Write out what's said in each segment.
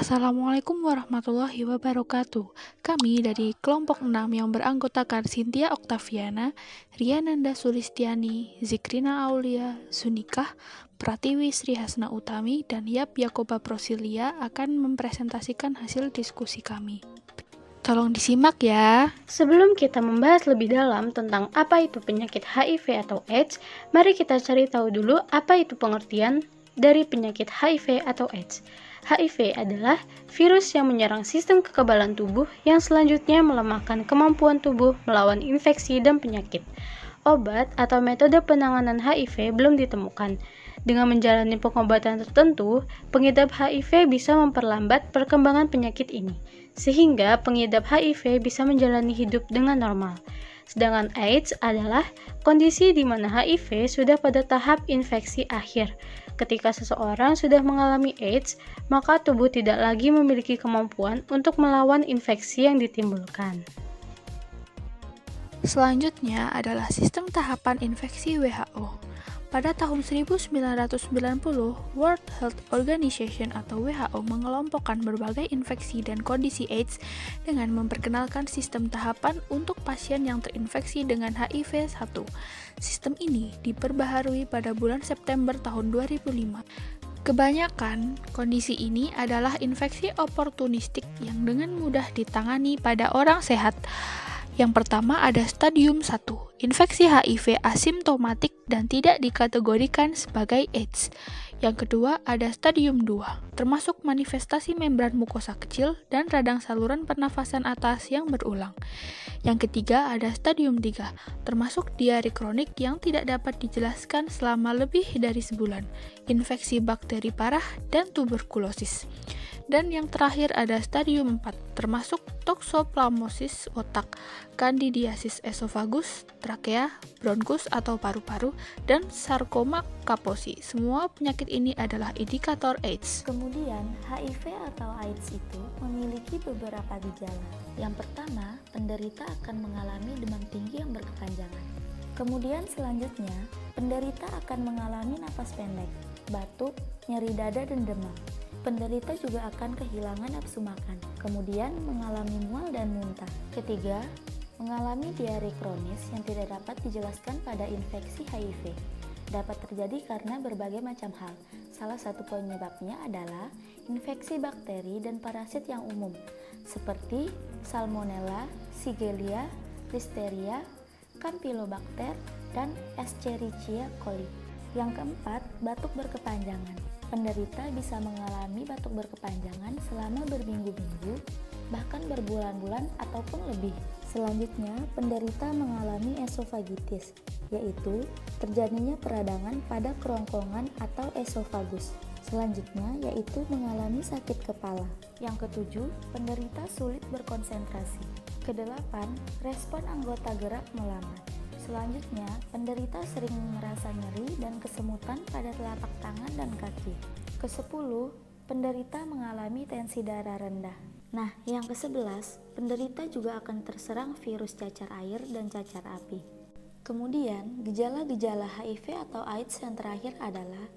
Assalamualaikum warahmatullahi wabarakatuh. Kami dari kelompok 6 yang beranggotakan Cynthia Oktaviana, Riananda Sulistiani, Zikrina Aulia, Zunikah, Pratiwi Sri Hasna Utami, dan Yap Yakoba Prosilia akan mempresentasikan hasil diskusi kami. Tolong disimak ya. Sebelum kita membahas lebih dalam tentang apa itu penyakit HIV atau AIDS, mari kita cari tahu dulu apa itu pengertian dari penyakit HIV atau AIDS. HIV adalah virus yang menyerang sistem kekebalan tubuh yang selanjutnya melemahkan kemampuan tubuh melawan infeksi dan penyakit. Obat atau metode penanganan HIV belum ditemukan. Dengan menjalani pengobatan tertentu, pengidap HIV bisa memperlambat perkembangan penyakit ini, sehingga pengidap HIV bisa menjalani hidup dengan normal. Sedangkan AIDS adalah kondisi di mana HIV sudah pada tahap infeksi akhir. Ketika seseorang sudah mengalami AIDS, maka tubuh tidak lagi memiliki kemampuan untuk melawan infeksi yang ditimbulkan. Selanjutnya adalah sistem tahapan infeksi WHO. Pada tahun 1990, World Health Organization atau WHO mengelompokkan berbagai infeksi dan kondisi AIDS dengan memperkenalkan sistem tahapan untuk pasien yang terinfeksi dengan HIV-1. Sistem ini diperbaharui pada bulan September tahun 2005. Kebanyakan kondisi ini adalah infeksi oportunistik yang dengan mudah ditangani pada orang sehat. Yang pertama ada stadium 1, infeksi HIV asimptomatik dan tidak dikategorikan sebagai AIDS. Yang kedua ada stadium 2, termasuk manifestasi membran mukosa kecil dan radang saluran pernafasan atas yang berulang. Yang ketiga ada stadium 3, termasuk diare kronik yang tidak dapat dijelaskan selama lebih dari sebulan, infeksi bakteri parah, dan tuberkulosis. Dan yang terakhir ada stadium 4, termasuk toksoplasmosis otak, kandidiasis esofagus, trakea, bronkus atau paru-paru, dan sarkoma kaposi. Semua penyakit ini adalah indikator AIDS. Kemudian, HIV atau AIDS itu memiliki beberapa gejala. Yang pertama, penderita akan mengalami demam tinggi yang berkepanjangan. Kemudian selanjutnya, penderita akan mengalami napas pendek, batuk, nyeri dada, dan demam. Penderita juga akan kehilangan nafsu makan, kemudian mengalami mual dan muntah. Ketiga, mengalami diare kronis yang tidak dapat dijelaskan pada infeksi HIV. Dapat terjadi karena berbagai macam hal. Salah satu penyebabnya adalah infeksi bakteri dan parasit yang umum, seperti Salmonella, Shigella, Listeria, Campylobacter, dan Escherichia coli. Yang keempat, batuk berkepanjangan. Penderita bisa mengalami batuk berkepanjangan selama berminggu-minggu, bahkan berbulan-bulan ataupun lebih. Selanjutnya, penderita mengalami esofagitis, yaitu terjadinya peradangan pada kerongkongan atau esofagus. Selanjutnya, yaitu mengalami sakit kepala. Yang ketujuh, penderita sulit berkonsentrasi. Kedelapan, respon anggota gerak melambat. Selanjutnya, penderita sering merasa nyeri dan kesemutan pada telapak tangan dan kaki. Ke-10, penderita mengalami tensi darah rendah. Nah, yang ke-11, penderita juga akan terserang virus cacar air dan cacar api. Kemudian, gejala-gejala HIV atau AIDS yang terakhir adalah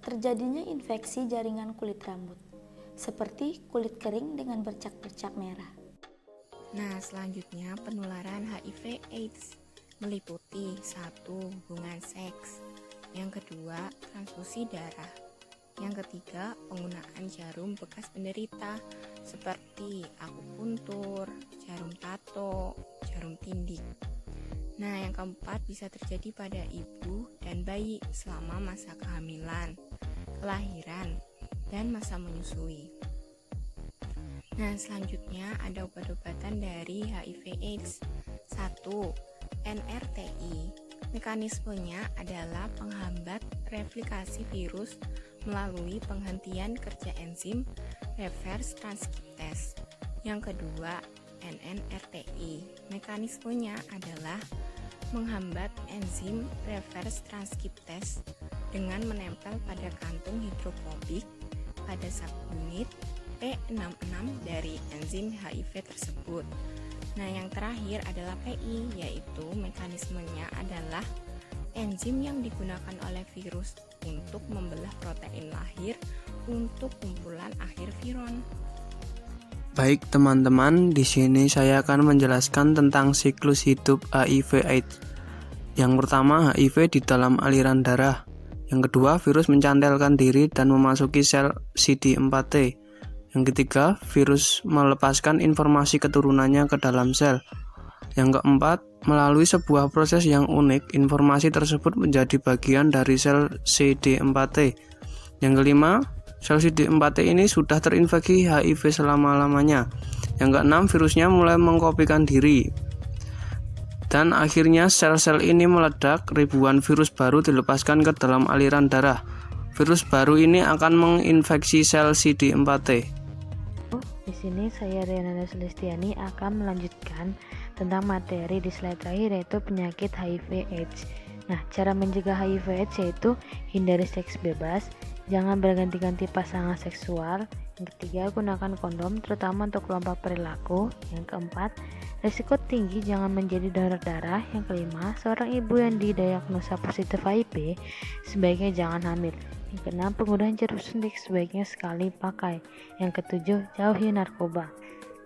terjadinya infeksi jaringan kulit rambut, seperti kulit kering dengan bercak-bercak merah. Nah, selanjutnya penularan HIV AIDS meliputi 1. Hubungan seks, yang kedua transfusi darah, yang ketiga penggunaan jarum bekas penderita seperti akupuntur, jarum tato, jarum tindik. Nah, yang keempat bisa terjadi pada ibu dan bayi selama masa kehamilan, kelahiran, dan masa menyusui. Nah, selanjutnya ada obat-obatan dari HIV AIDS. 1. NRTI. Mekanismenya adalah penghambat replikasi virus melalui penghentian kerja enzim reverse transkriptase. Yang kedua, NNRTI. Mekanismenya adalah menghambat enzim reverse transkriptase dengan menempel pada kantung hidrofobik pada subunit P66 dari enzim HIV tersebut. Nah, yang terakhir adalah PI, yaitu mekanismenya adalah enzim yang digunakan oleh virus untuk membelah protein lahir untuk kumpulan akhir viron. Baik teman-teman, di sini saya akan menjelaskan tentang siklus hidup HIV/AIDS. Yang pertama, HIV di dalam aliran darah. Yang kedua, virus mencantelkan diri dan memasuki sel CD4T. Yang ketiga, virus melepaskan informasi keturunannya ke dalam sel. Yang keempat, melalui sebuah proses yang unik, informasi tersebut menjadi bagian dari sel CD4T. Yang kelima, sel CD4T ini sudah terinfeksi HIV selama-lamanya. Yang keenam, virusnya mulai mengkopikan diri. Dan akhirnya sel-sel ini meledak, ribuan virus baru dilepaskan ke dalam aliran darah. Virus baru ini akan menginfeksi sel CD4T. Di sini saya Riana Sulistiani akan melanjutkan tentang materi di slide terakhir, yaitu penyakit HIV/AIDS. Nah, cara mencegah HIV/AIDS yaitu hindari seks bebas, jangan berganti-ganti pasangan seksual. Yang ketiga, gunakan kondom terutama untuk kelompok perilaku. Yang keempat, risiko tinggi jangan menjadi donor darah. Yang kelima, seorang ibu yang didiagnosa positif HIV sebaiknya jangan hamil. Yang keenam, penggunaan jarum suntik sebaiknya sekali pakai. Yang ketujuh, jauhi narkoba.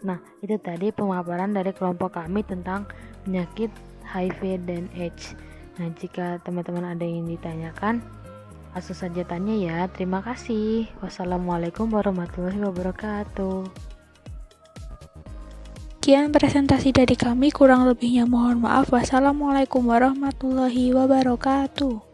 Nah, itu tadi pemaparan dari kelompok kami tentang penyakit HIV dan AIDS. Nah, jika teman-teman ada yang ditanyakan, langsung saja tanya ya. Terima kasih. Wassalamualaikum warahmatullahi wabarakatuh. Sekian presentasi dari kami, kurang lebihnya mohon maaf. Wassalamualaikum warahmatullahi wabarakatuh.